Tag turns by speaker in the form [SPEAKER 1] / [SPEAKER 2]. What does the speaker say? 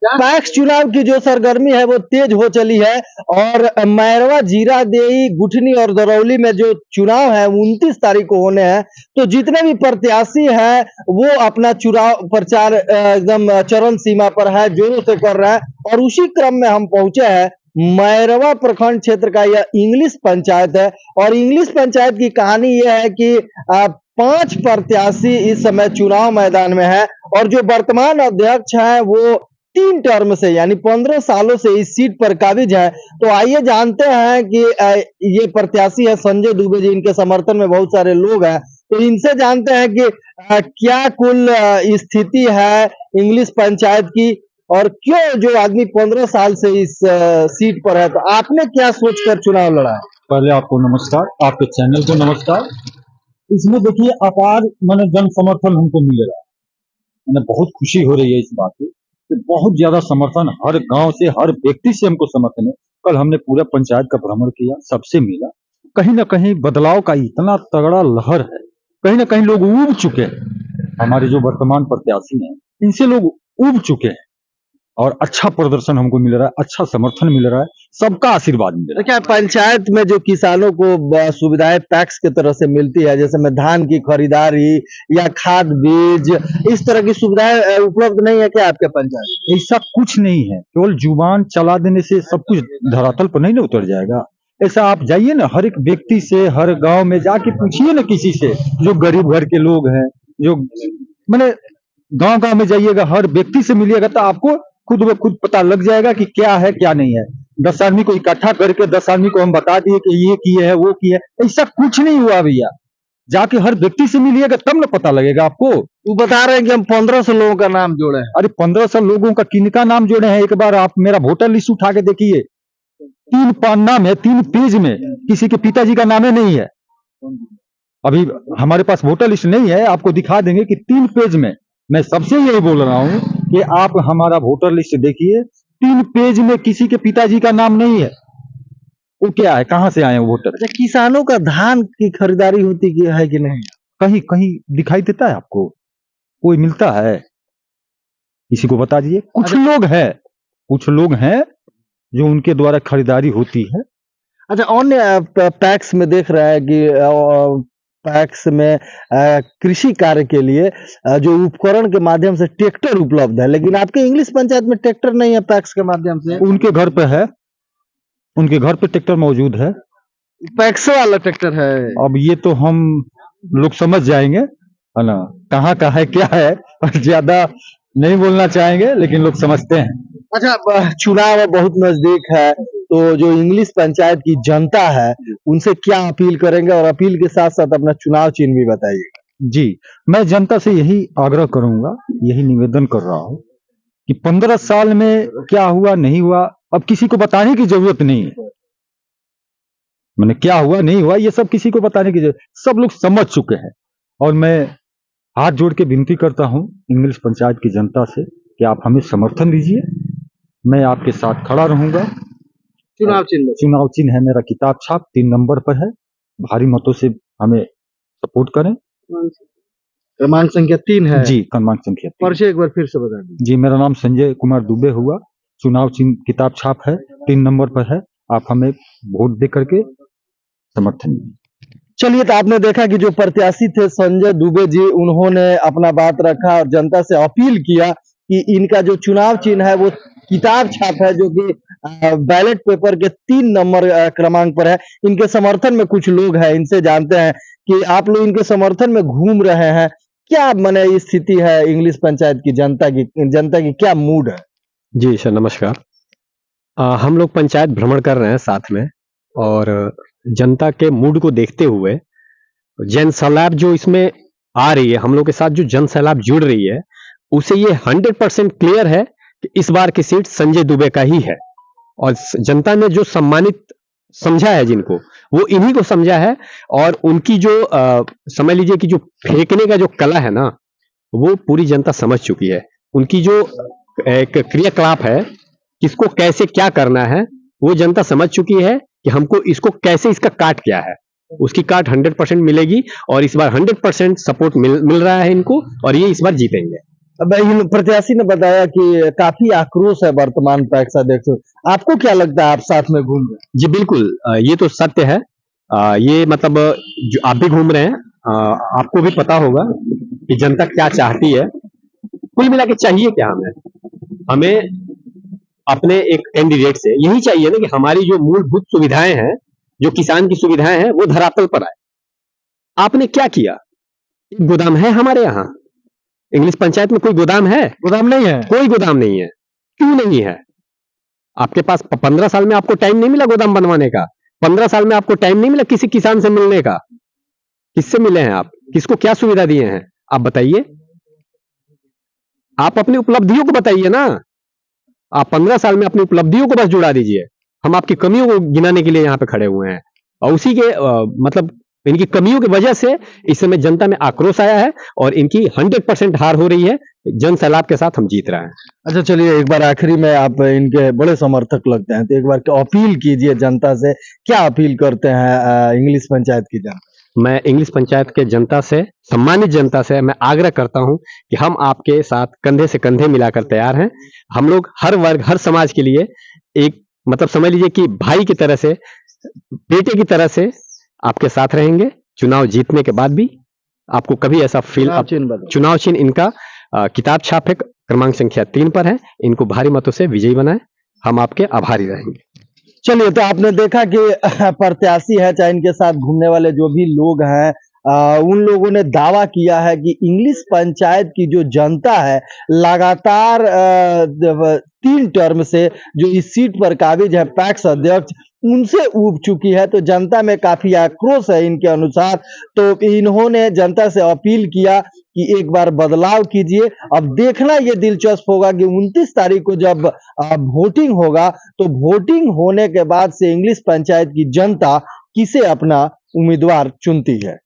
[SPEAKER 1] PACS चुनाव की जो सरगर्मी है वो तेज हो चली है और मैरवा, जीरादेई, गुठनी और दरौली में जो चुनाव है 29 तारीख को होने हैं। तो जितने भी प्रत्याशी हैं वो अपना चुनाव प्रचार एकदम चरम सीमा पर है, जोरों से कर रहा है। और उसी क्रम में हम पहुंचे हैं मैरवा प्रखंड क्षेत्र का यह इंग्लिश पंचायत है और इंग्लिश पंचायत की कहानी यह है कि 5 प्रत्याशी इस समय चुनाव मैदान में है और जो वर्तमान अध्यक्ष हैं वो 3 टर्म से यानी 15 सालों से इस सीट पर काबिज है। तो आइए जानते हैं कि ये प्रत्याशी है संजय दुबे जी, इनके समर्थन में बहुत सारे लोग हैं। तो इनसे जानते हैं कि क्या कुल स्थिति है इंग्लिश पंचायत की और क्यों जो आदमी 15 साल से इस सीट पर है। तो आपने क्या सोचकर चुनाव लड़ा है?
[SPEAKER 2] पहले आपको नमस्कार, आपके चैनल को नमस्कार। इसमें देखिए अपार माने जन समर्थन हमको मिल रहा है, मैंने बहुत खुशी हो रही है इस बात की कि बहुत ज्यादा समर्थन हर गांव से, हर व्यक्ति से हमको समर्थन है। कल हमने पूरा पंचायत का भ्रमण किया, सबसे मिला। कहीं ना कहीं बदलाव का इतना तगड़ा लहर है, कहीं ना कहीं लोग ऊब चुके हैं। हमारे जो वर्तमान प्रत्याशी हैं इनसे लोग ऊब चुके हैं और अच्छा प्रदर्शन हमको मिल रहा है, अच्छा समर्थन मिल रहा है, सबका आशीर्वाद मिल रहा है।
[SPEAKER 1] क्या पंचायत में जो किसानों को सुविधाएं पैक्स की तरह से मिलती है, जैसे में धान की खरीदारी या खाद बीज, इस तरह की सुविधाएं उपलब्ध नहीं है क्या आपके पंचायत?
[SPEAKER 2] ऐसा कुछ नहीं है, केवल जुबान चला देने से सब कुछ धरातल पर नहीं ना उतर जाएगा। ऐसा आप जाइए ना, हर एक व्यक्ति से, हर गांव में जाके पूछिए ना किसी से, जो गरीब घर के लोग हैं, जो मैंने गांव में जाइएगा, हर व्यक्ति से मिलिएगा तो आपको खुद ब खुद पता लग जाएगा कि क्या है क्या नहीं है। 10 आदमी को इकट्ठा करके 10 आदमी को हम बता दिए कि ये किए है वो किए, ऐसा कुछ नहीं हुआ भैया। जाके हर व्यक्ति से मिलिएगा तब ना पता लगेगा आपको।
[SPEAKER 1] वो बता रहे हैं कि हम 1500 लोगों का नाम जोड़े हैं।
[SPEAKER 2] अरे 1500 लोगों का किनका नाम जोड़े हैं? एक बार आप मेरा वोटर लिस्ट उठा के देखिए, 3 पन्ना में, 3 पेज में किसी के पिताजी का नाम नहीं है। अभी हमारे पास वोटर लिस्ट नहीं है, आपको दिखा देंगे कि 3 पेज में। मैं सबसे यही बोल रहा हूँ कि आप हमारा वोटर लिस्ट देखिए, 3 पेज में किसी के पिताजी का नाम नहीं है। वो क्या है, कहाँ से आए हैं वोटर?
[SPEAKER 1] अच्छा, किसानों का धान की खरीदारी होती है कि नहीं?
[SPEAKER 2] कहीं कहीं दिखाई देता है आपको? कोई मिलता है? किसी को बता दीजिए। कुछ लोग हैं जो उनके द्वारा खरीदारी होती है।
[SPEAKER 1] अच्छा, अन्य पैक्स में देख रहा है कि पैक्स में कृषि कार्य के लिए जो उपकरण के माध्यम से ट्रैक्टर उपलब्ध है, लेकिन आपके इंग्लिश पंचायत में ट्रैक्टर नहीं है पैक्स के माध्यम से।
[SPEAKER 2] उनके घर पे है, उनके घर पे ट्रैक्टर मौजूद है,
[SPEAKER 1] पैक्स वाला ट्रैक्टर है।
[SPEAKER 2] अब ये तो हम लोग समझ जाएंगे, है ना, कहाँ का है क्या है, ज्यादा नहीं बोलना चाहेंगे लेकिन लोग समझते हैं।
[SPEAKER 1] अच्छा, चुनाव बहुत नजदीक है, तो जो इंग्लिश पंचायत की जनता है उनसे क्या अपील करेंगे और अपील के साथ साथ अपना चुनाव चिन्ह भी बताइए।
[SPEAKER 2] जी, मैं जनता से यही आग्रह करूंगा, यही निवेदन कर रहा हूं कि 15 साल में क्या हुआ नहीं हुआ अब किसी को बताने की जरूरत नहीं है। मैंने क्या हुआ नहीं हुआ ये सब किसी को बताने की जरूरत, सब लोग समझ चुके हैं। और मैं हाथ जोड़ के विनती करता हूं इंग्लिश पंचायत की जनता से कि आप हमें समर्थन दीजिए, मैं आपके साथ खड़ा रहूंगा। चुनाव चिन्ह है मेरा किताब छाप, 3 नंबर पर है। भारी मतों से हमें सपोर्ट करें।
[SPEAKER 1] क्रमांक संख्या 3 है
[SPEAKER 2] जी, क्रमांक संख्या 3।
[SPEAKER 1] परिचय एक बार फिर से बता दीजिए।
[SPEAKER 2] जी, मेरा नाम संजय कुमार दुबे हुआ, चुनाव चिन्ह किताब छाप है, 3 नंबर पर है। आप हमें वोट दे करके समर्थन दीजिए।
[SPEAKER 1] चलिए, तो आपने देखा कि जो प्रत्याशी थे संजय दुबे जी, उन्होंने अपना बात रखा और जनता से अपील किया कि इनका जो चुनाव चिन्ह है वो किताब छाप है, जो कि बैलेट पेपर के 3 नंबर क्रमांक पर है। इनके समर्थन में कुछ लोग हैं, इनसे जानते हैं कि आप लोग इनके समर्थन में घूम रहे हैं, क्या माने स्थिति है इंग्लिश पंचायत की जनता की क्या मूड है?
[SPEAKER 3] जी सर, नमस्कार। हम लोग पंचायत भ्रमण कर रहे हैं साथ में, और जनता के मूड को देखते हुए जन सैलाब जो इसमें आ रही है, हम लोग के साथ जो जन सैलाब जुड़ रही है, उसे ये 100% क्लियर है कि इस बार की सीट संजय दुबे का ही है। और जनता ने जो सम्मानित समझा है, जिनको, वो इन्हीं को समझा है। और उनकी जो समझ लीजिए कि जो फेंकने का जो कला है ना, वो पूरी जनता समझ चुकी है। उनकी जो एक क्रियाकलाप है, किसको कैसे क्या करना है, वो जनता समझ चुकी है कि हमको इसको कैसे, इसका काट क्या है, उसकी काट 100% मिलेगी। और इस बार 100% सपोर्ट मिल रहा है इनको, और ये इस बार जीतेंगे।
[SPEAKER 1] अब इन प्रत्याशी ने बताया कि काफी आक्रोश है वर्तमान पैक्स अध्यक्ष। आपको क्या लगता है, आप साथ में घूम रहे
[SPEAKER 3] जी बिल्कुल, ये तो सत्य है। ये मतलब जो आप भी घूम रहे हैं, आपको भी पता होगा कि जनता क्या चाहती है। कुल मिला के चाहिए क्या हमें? हमें अपने एक कैंडिडेट से यही चाहिए ना कि हमारी जो मूलभूत सुविधाएं हैं, जो किसान की सुविधाएं हैं, वो धरातल पर आए। आपने क्या किया? एक गोदाम है हमारे यहाँ? इंग्लिश पंचायत में कोई गोदाम है?
[SPEAKER 1] गोदाम नहीं है?
[SPEAKER 3] कोई गोदाम नहीं है। क्यों नहीं है? आपके पास 15 साल में आपको टाइम नहीं मिला गोदाम बनवाने का? 15 साल में आपको टाइम नहीं मिला किसी किसान से मिलने का? किससे मिले हैं आप? किसको क्या सुविधा दिए हैं? आप बताइए। आप अपनी उपलब्धियों को बताइए ना। आप 15 साल में अपनी उपलब्धियों को बस जुड़ा दीजिए। हम आपकी कमियों को गिनाने के लिए यहाँ पे खड़े हुए हैं, और उसी के मतलब इनकी कमियों की वजह से इस समय जनता में आक्रोश आया है और इनकी 100% हार हो रही है। जन सैलाब के साथ हम जीत रहे हैं।
[SPEAKER 1] अच्छा, चलिए एक बार आखिरी में, आप इनके बड़े समर्थक लगते हैं, तो एक बार अपील कीजिए जनता से। क्या अपील करते हैं इंग्लिश पंचायत की जनता?
[SPEAKER 3] मैं इंग्लिश पंचायत के जनता से, सम्मानित जनता से मैं आग्रह करता हूं कि हम आपके साथ कंधे से कंधे मिलाकर तैयार हैं। हम लोग हर वर्ग, हर समाज के लिए एक मतलब समझ लीजिए कि भाई की तरह से, बेटे की तरह से आपके साथ रहेंगे। चुनाव जीतने के बाद भी आपको कभी ऐसा फील, चुनाव चिन्ह इनका किताब छाप है, क्रमांक संख्या 3 पर है। इनको भारी मतों से विजयी बनाए, हम आपके आभारी रहेंगे।
[SPEAKER 1] चलिए, तो आपने देखा कि प्रत्याशी है, चाहे इनके साथ घूमने वाले जो भी लोग हैं, उन लोगों ने दावा किया है कि इंग्लिश पंचायत की जो जनता है लगातार 3 टर्म से जो इस सीट पर काबिज है पैक्स अध्यक्ष, उनसे ऊब चुकी है। तो जनता में काफी आक्रोश है इनके अनुसार। तो इन्होंने जनता से अपील किया कि एक बार बदलाव कीजिए। अब देखना ये दिलचस्प होगा कि 29 तारीख को जब वोटिंग होगा, तो वोटिंग होने के बाद से इंग्लिश पंचायत की जनता किसे अपना उम्मीदवार चुनती है।